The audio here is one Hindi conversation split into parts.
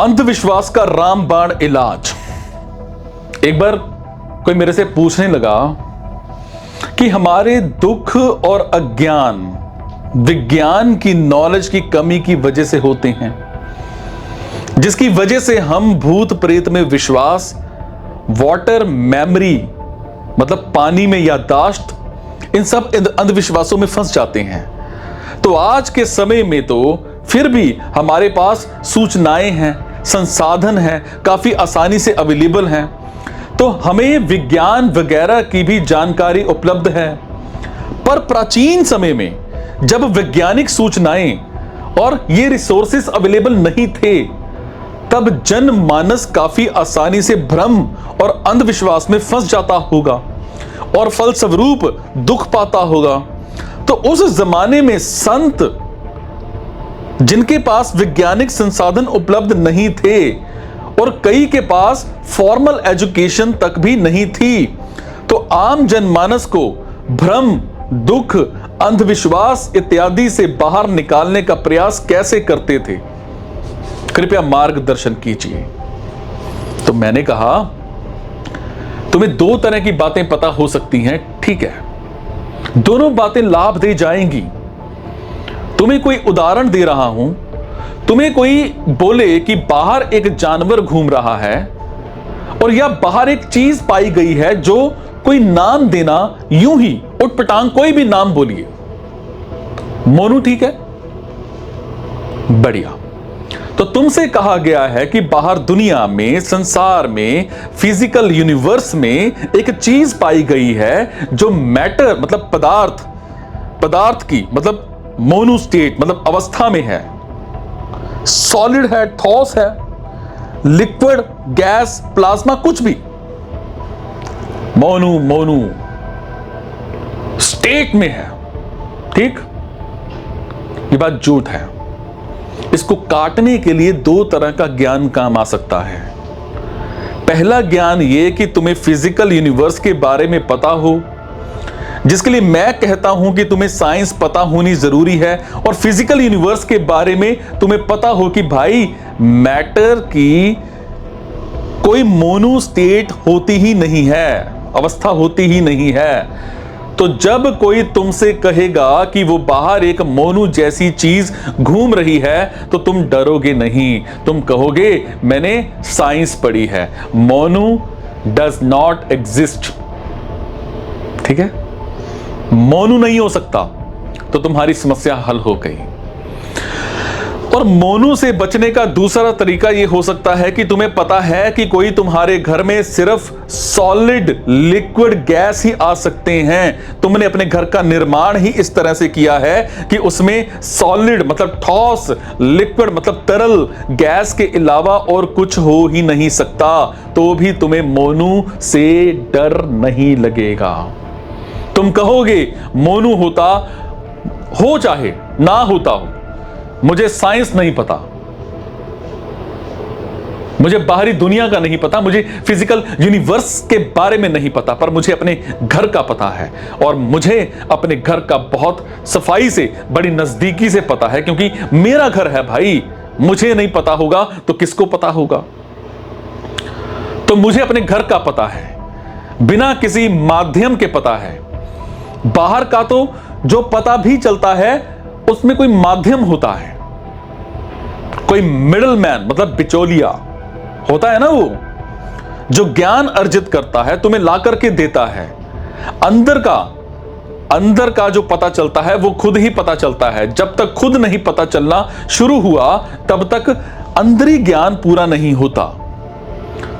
अंधविश्वास का रामबाण इलाज। एक बार कोई मेरे से पूछने लगा कि हमारे दुख और अज्ञान विज्ञान की नॉलेज की कमी की वजह से होते हैं, जिसकी वजह से हम भूत प्रेत में विश्वास, वाटर मेमोरी मतलब पानी में याददाश्त, इन सब अंधविश्वासों में फंस जाते हैं। तो आज के समय में तो फिर भी हमारे पास सूचनाएं हैं, संसाधन हैं, काफी आसानी से अवेलेबल हैं, तो हमें विज्ञान वगैरह की भी जानकारी उपलब्ध है। पर प्राचीन समय में जब वैज्ञानिक सूचनाएं और ये रिसोर्सेस अवेलेबल नहीं थे, तब जनमानस काफी आसानी से भ्रम और अंधविश्वास में फंस जाता होगा और फलस्वरूप दुख पाता होगा। तो उस जमाने में संत जिनके पास वैज्ञानिक संसाधन उपलब्ध नहीं थे और कई के पास फॉर्मल एजुकेशन तक भी नहीं थी, तो आम जनमानस को भ्रम, दुख, अंधविश्वास इत्यादि से बाहर निकालने का प्रयास कैसे करते थे? कृपया मार्गदर्शन कीजिए। तो मैंने कहा, तुम्हें दो तरह की बातें पता हो सकती हैं, ठीक है, दोनों बातें लाभ दे जाएंगी। तुम्हें कोई उदाहरण दे रहा हूं, तुम्हें कोई बोले कि बाहर एक जानवर घूम रहा है और या बाहर एक चीज पाई गई है, जो कोई नाम देना यूं ही उटपटांग कोई भी नाम बोलिए, मोनू, ठीक है, बढ़िया। तो तुमसे कहा गया है कि बाहर दुनिया में, संसार में, फिजिकल यूनिवर्स में एक चीज पाई गई है जो मैटर मतलब पदार्थ की मतलब मोनू स्टेट मतलब अवस्था में है, सॉलिड है, ठोस है, लिक्विड, गैस, प्लाज्मा, कुछ भी मोनू स्टेट में है, ठीक। ये बात झूठ है। इसको काटने के लिए दो तरह का ज्ञान काम आ सकता है। पहला ज्ञान यह कि तुम्हें फिजिकल यूनिवर्स के बारे में पता हो, जिसके लिए मैं कहता हूं कि तुम्हें साइंस पता होनी जरूरी है, और फिजिकल यूनिवर्स के बारे में तुम्हें पता हो कि भाई मैटर की कोई मोनू स्टेट होती ही नहीं है, अवस्था होती ही नहीं है। तो जब कोई तुमसे कहेगा कि वो बाहर एक मोनू जैसी चीज घूम रही है, तो तुम डरोगे नहीं, तुम कहोगे मैंने साइंस पढ़ी है, मोनू डज नॉट एग्जिस्ट, ठीक है, मोनू नहीं हो सकता। तो तुम्हारी समस्या हल हो गई। और मोनू से बचने का दूसरा तरीका यह हो सकता है कि तुम्हें पता है कि कोई तुम्हारे घर में सिर्फ सॉलिड, लिक्विड, गैस ही आ सकते हैं। तुमने अपने घर का निर्माण ही इस तरह से किया है कि उसमें सॉलिड मतलब ठोस, लिक्विड मतलब तरल, गैस के अलावा और कुछ हो ही नहीं सकता। तो भी तुम्हें मोनू से डर नहीं लगेगा। तुम कहोगे मोनू होता हो चाहे ना होता हो, मुझे साइंस नहीं पता, मुझे बाहरी दुनिया का नहीं पता, मुझे फिजिकल यूनिवर्स के बारे में नहीं पता, पर मुझे अपने घर का पता है, और मुझे अपने घर का बहुत सफाई से, बड़ी नजदीकी से पता है, क्योंकि मेरा घर है भाई। मुझे नहीं पता होगा तो किसको पता होगा? तो मुझे अपने घर का पता है, बिना किसी माध्यम के पता है। बाहर का तो जो पता भी चलता है उसमें कोई माध्यम होता है, कोई मिडल मैन मतलब बिचौलिया होता है ना, वो जो ज्ञान अर्जित करता है, तुम्हें ला करके देता है। अंदर का जो पता चलता है वो खुद ही पता चलता है। जब तक खुद नहीं पता चलना शुरू हुआ, तब तक अंदरी ज्ञान पूरा नहीं होता।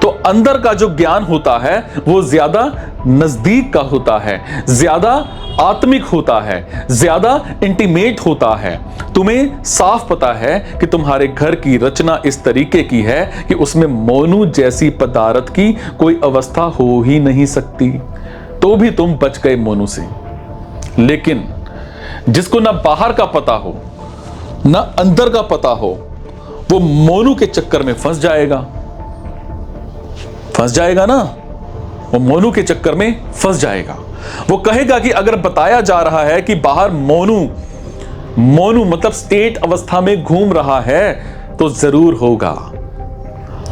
तो अंदर का जो ज्ञान होता है वो ज्यादा नजदीक का होता है, ज्यादा आत्मिक होता है, ज्यादा इंटीमेट होता है। तुम्हें साफ पता है कि तुम्हारे घर की रचना इस तरीके की है कि उसमें मोनू जैसी पदार्थ की कोई अवस्था हो ही नहीं सकती। तो भी तुम बच गए मोनू से। लेकिन जिसको ना बाहर का पता हो ना अंदर का पता हो, वो मोनू के चक्कर में फंस जाएगा ना, वो मोनू के चक्कर में फंस जाएगा। वो कहेगा कि अगर बताया जा रहा है कि बाहर मोनू मतलब स्टेट अवस्था में घूम रहा है, तो जरूर होगा।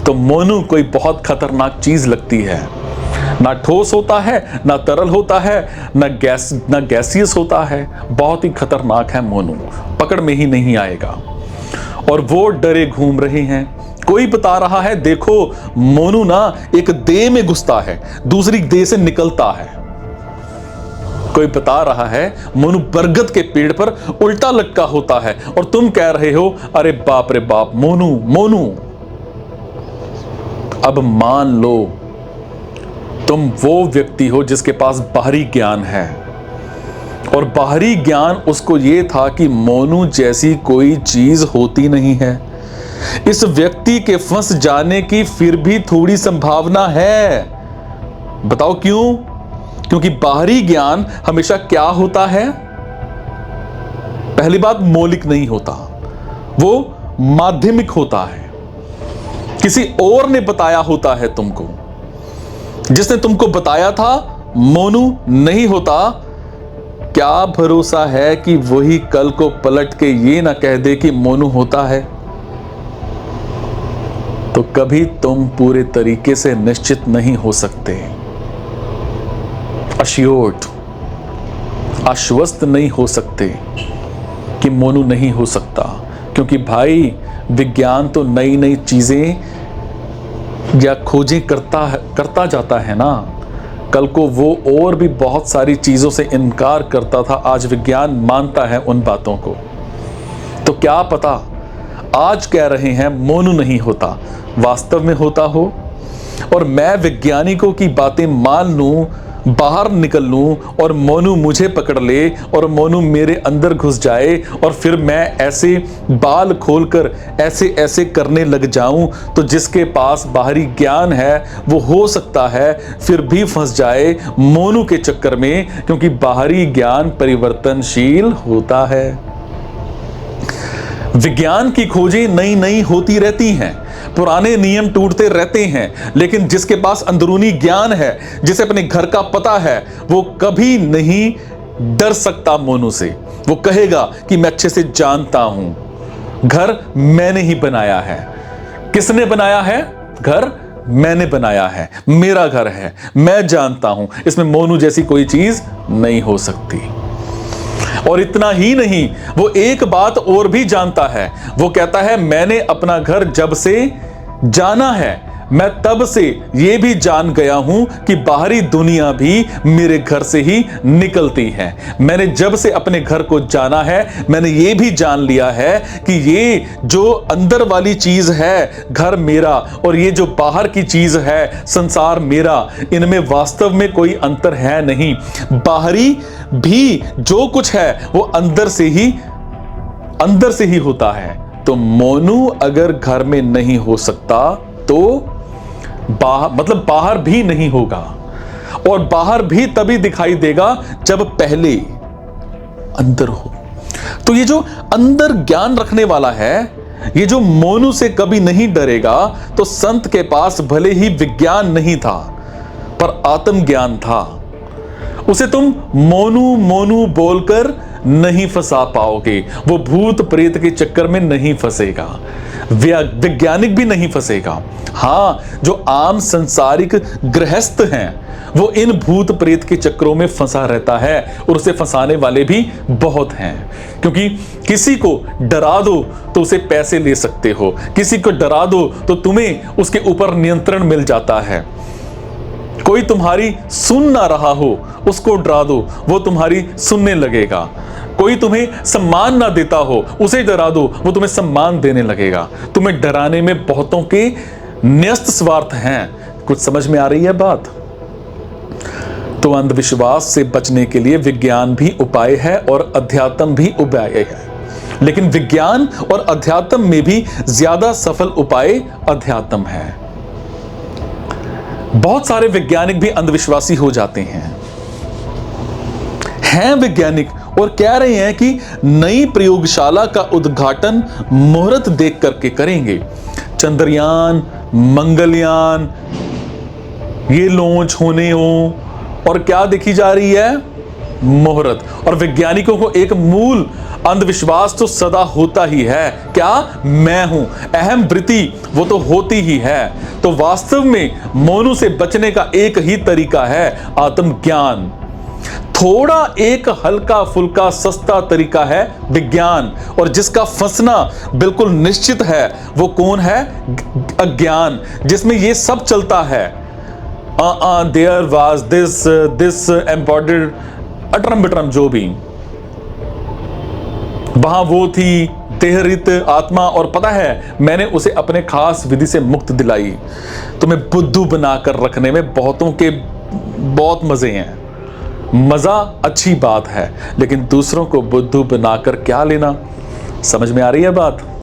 तो मोनू कोई बहुत खतरनाक चीज लगती है। ना ठोस होता है, ना तरल होता है, ना गैसियस होता है। बहुत ही खतरनाक है मोनू, पकड़ में ही नहीं आएगा। और वो डरे घूम रहे हैं। कोई बता रहा है देखो मोनू ना एक देह में घुसता है, दूसरी देह से निकलता है। कोई बता रहा है मोनू बरगद के पेड़ पर उल्टा लटका होता है, और तुम कह रहे हो अरे बाप रे बाप मोनू मोनू। अब मान लो तुम वो व्यक्ति हो जिसके पास बाहरी ज्ञान है, और बाहरी ज्ञान उसको ये था कि मोनू जैसी कोई चीज होती नहीं है। इस व्यक्ति के फंस जाने की फिर भी थोड़ी संभावना है। बताओ क्यों? क्योंकि बाहरी ज्ञान हमेशा क्या होता है? पहली बात, मौलिक नहीं होता, वो माध्यमिक होता है। किसी और ने बताया होता है तुमको। जिसने तुमको बताया था मोनू नहीं होता, क्या भरोसा है कि वही कल को पलट के ये ना कह दे कि मोनू होता है? तो कभी तुम पूरे तरीके से निश्चित नहीं हो सकते, अश्योर्ड, आश्वस्त नहीं हो सकते कि मोनू नहीं हो सकता। क्योंकि भाई विज्ञान तो नई नई चीजें या खोजें करता जाता है ना। कल को वो और भी बहुत सारी चीजों से इनकार करता था, आज विज्ञान मानता है उन बातों को। तो क्या पता आज कह रहे हैं मोनू नहीं होता, वास्तव में होता हो, और मैं वैज्ञानिकों की बातें मान लूं, बाहर निकल लूं, और मोनू मुझे पकड़ ले, और मोनू मेरे अंदर घुस जाए, और फिर मैं ऐसे बाल खोलकर ऐसे ऐसे करने लग जाऊं, तो जिसके पास बाहरी ज्ञान है वो हो सकता है फिर भी फंस जाए मोनू के चक्कर में, क्योंकि बाहरी ज्ञान परिवर्तनशील होता है। विज्ञान की खोजें नई नई होती रहती हैं, पुराने नियम टूटते रहते हैं, लेकिन जिसके पास अंदरूनी ज्ञान है, जिसे अपने घर का पता है, वो कभी नहीं डर सकता मोनू से। वो कहेगा कि मैं अच्छे से जानता हूं, घर मैंने ही बनाया है। किसने बनाया है? घर मैंने बनाया है, मेरा घर है, मैं जानता हूं, इसमें मोनू जैसी कोई चीज नहीं हो सकती। और इतना ही नहीं, वो एक बात और भी जानता है। वो कहता है मैंने अपना घर जब से जाना है, मैं तब से ये भी जान गया हूं कि बाहरी दुनिया भी मेरे घर से ही निकलती है। मैंने जब से अपने घर को जाना है, मैंने ये भी जान लिया है कि ये जो अंदर वाली चीज है घर मेरा, और ये जो बाहर की चीज है संसार मेरा, इनमें वास्तव में कोई अंतर है नहीं। बाहरी भी जो कुछ है वो अंदर से ही होता है। तो मोनू अगर घर में नहीं हो सकता तो बाहर भी नहीं होगा, और बाहर भी तभी दिखाई देगा जब पहले अंदर हो। तो ये जो अंदर ज्ञान रखने वाला है, ये जो मोनू से कभी नहीं डरेगा, तो संत के पास भले ही विज्ञान नहीं था पर आत्मज्ञान था। उसे तुम मोनू मोनू बोलकर नहीं फंसा पाओगे, वो भूत प्रेत के चक्कर में नहीं फंसेगा, वैज्ञानिक भी नहीं फंसेगा। हां, जो आम संसारिक गृहस्थ हैं वो इन भूत प्रेत के चक्करों में फंसा रहता है, और उसे फंसाने वाले भी बहुत हैं। क्योंकि किसी को डरा दो तो उसे पैसे ले सकते हो, किसी को डरा दो तो तुम्हें उसके ऊपर नियंत्रण मिल जाता है। कोई तुम्हारी सुन ना रहा हो, उसको डरा दो, वो तुम्हारी सुनने लगेगा। कोई तुम्हें सम्मान ना देता हो, उसे डरा दो, वो तुम्हें सम्मान देने लगेगा। तुम्हें डराने में बहुतों के न्यस्त स्वार्थ हैं। कुछ समझ में आ रही है बात? तो अंधविश्वास से बचने के लिए विज्ञान भी उपाय है और अध्यात्म भी उपाय है, लेकिन विज्ञान और अध्यात्म में भी ज्यादा सफल उपाय अध्यात्म है। बहुत सारे वैज्ञानिक भी अंधविश्वासी हो जाते हैं वैज्ञानिक, और कह रहे हैं कि नई प्रयोगशाला का उद्घाटन मुहूर्त देख करके करेंगे। चंद्रयान, मंगलयान ये लॉन्च होने हो, और क्या देखी जा रही है? मुहूर्त। और वैज्ञानिकों को एक मूल अंधविश्वास तो सदा होता ही है, क्या मैं हूं, अहम वृत्ति वो तो होती ही है। तो वास्तव में मोनू से बचने का एक ही तरीका है, आत्मज्ञान। थोड़ा एक हल्का फुल्का सस्ता तरीका है विज्ञान, और जिसका फंसना बिल्कुल निश्चित है वो कौन है, अज्ञान, जिसमें ये सब चलता है। देयर वाज दिस एम्बॉडीड अटरम बिटरम, जो भी वहां वो थी देहरित आत्मा, और पता है मैंने उसे अपने खास विधि से मुक्त दिलाई। तुम्हें बुद्धू बनाकर रखने में बहुतों के बहुत मजे हैं। मजा अच्छी बात है, लेकिन दूसरों को बुद्धू बनाकर क्या लेना। समझ में आ रही है बात?